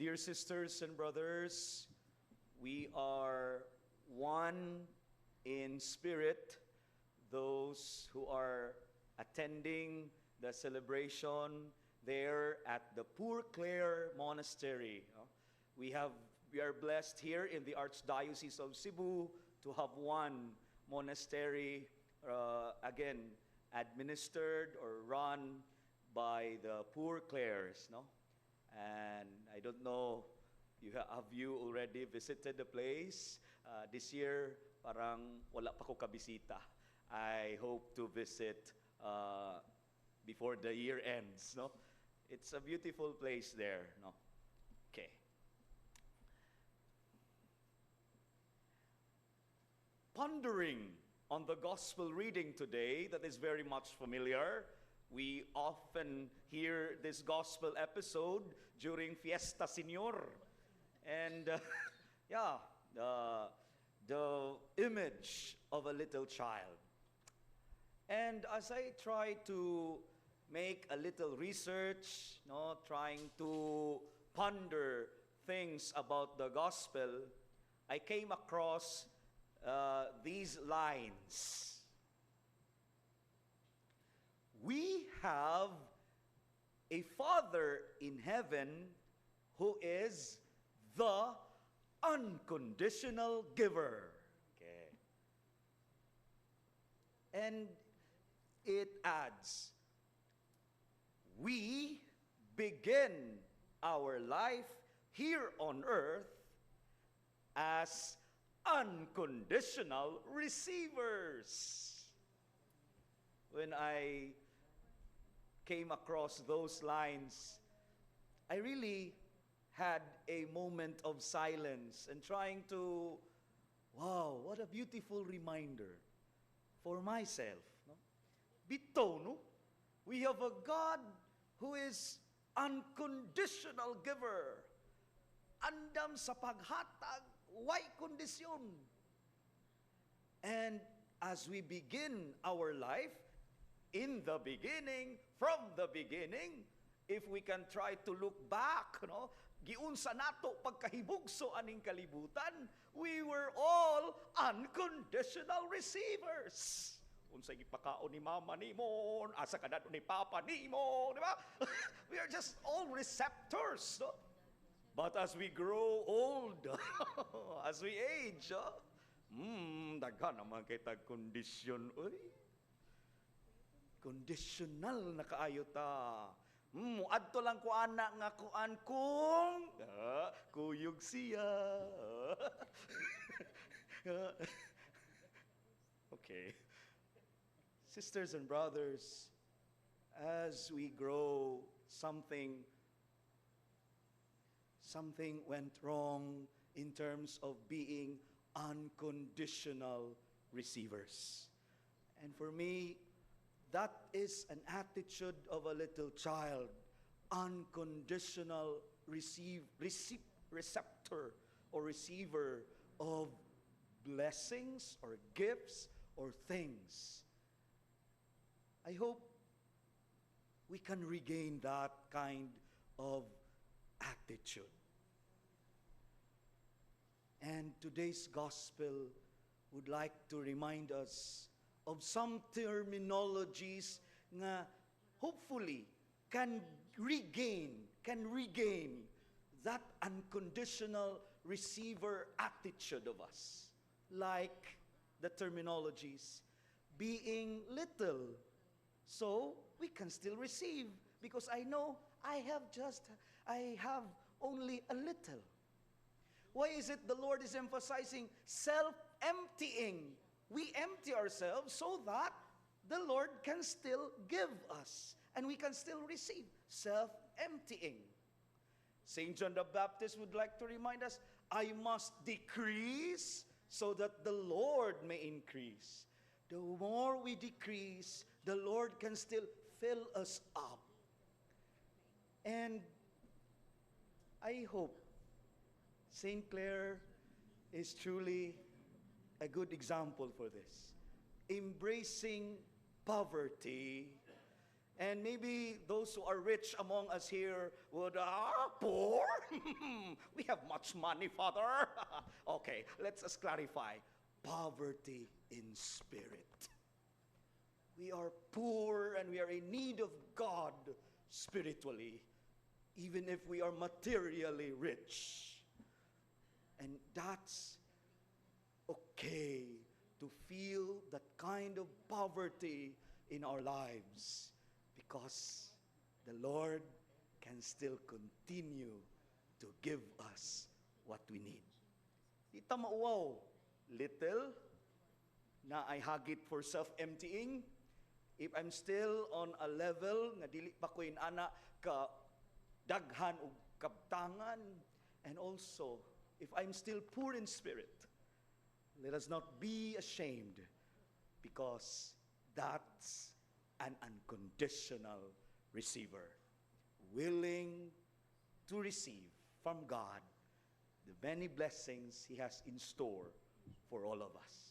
Dear sisters and brothers, we are one in spirit, those who are attending the celebration there at the Poor Clare Monastery. We are blessed here in the Archdiocese of Cebu to have one monastery, again, administered or run by the Poor Clares, no? And I don't know, have you already visited the place? This year, parang wala pa ko kabisita. I hope to visit before the year ends, no? It's a beautiful place there, no? Okay. Pondering on the gospel reading today that is very much familiar. We often hear this gospel episode during Fiesta Señor. And the image of a little child. And as I try to make a little research, trying to ponder things about the gospel, I came across these lines. We have a Father in heaven who is the unconditional giver. Okay. And it adds, we begin our life here on earth as unconditional receivers. When I came across those lines, I really had a moment of silence and trying to, wow, what a beautiful reminder for myself. No? Bito, no? We have a God who is unconditional giver. Andam sa paghatag, way kondisyon. And as we begin our life, in the beginning, from the beginning, if we can try to look back, giunsa nato pagkahibugso aning kalibutan, we were all unconditional receivers. Unsay gipakaon ni mama nimo, asa kadto ni papa nimo, di ba? We are just all receptors, no? But as we grow old, as we age, daghan naman kay tag kondisyon, conditional na kaayo ta. Adto lang ko anak nga kuan kung kuyog siya. Okay. Sisters and brothers, as we grow, something went wrong in terms of being unconditional receivers. And for me, that is an attitude of a little child, unconditional receptor or receiver of blessings or gifts or things. I hope we can regain that kind of attitude. And today's gospel would like to remind us of some terminologies nga hopefully can regain that unconditional receiver attitude of us. Like the terminologies, being little, so we can still receive because I know I have only a little. Why is it the Lord is emphasizing self-emptying? We empty ourselves so that the Lord can still give us and we can still receive. Self-emptying. St. John the Baptist would like to remind us, I must decrease so that the Lord may increase. The more we decrease, the Lord can still fill us up. And I hope St. Clare is truly a good example for this. Embracing poverty And maybe those who are rich among us here would, poor? We have much money, Father. Okay, let's just clarify. Poverty in spirit. We are poor and we are in need of God spiritually, even if we are materially rich. And that's okay to feel that kind of poverty in our lives, because the Lord can still continue to give us what we need. Di ta mauwaw, little, na ay hagit for self-emptying. If I'm still on a level nga dili pa ko inana ka daghan o kabtangan, and also if I'm still poor in spirit, let us not be ashamed, because that's an unconditional receiver, willing to receive from God the many blessings He has in store for all of us.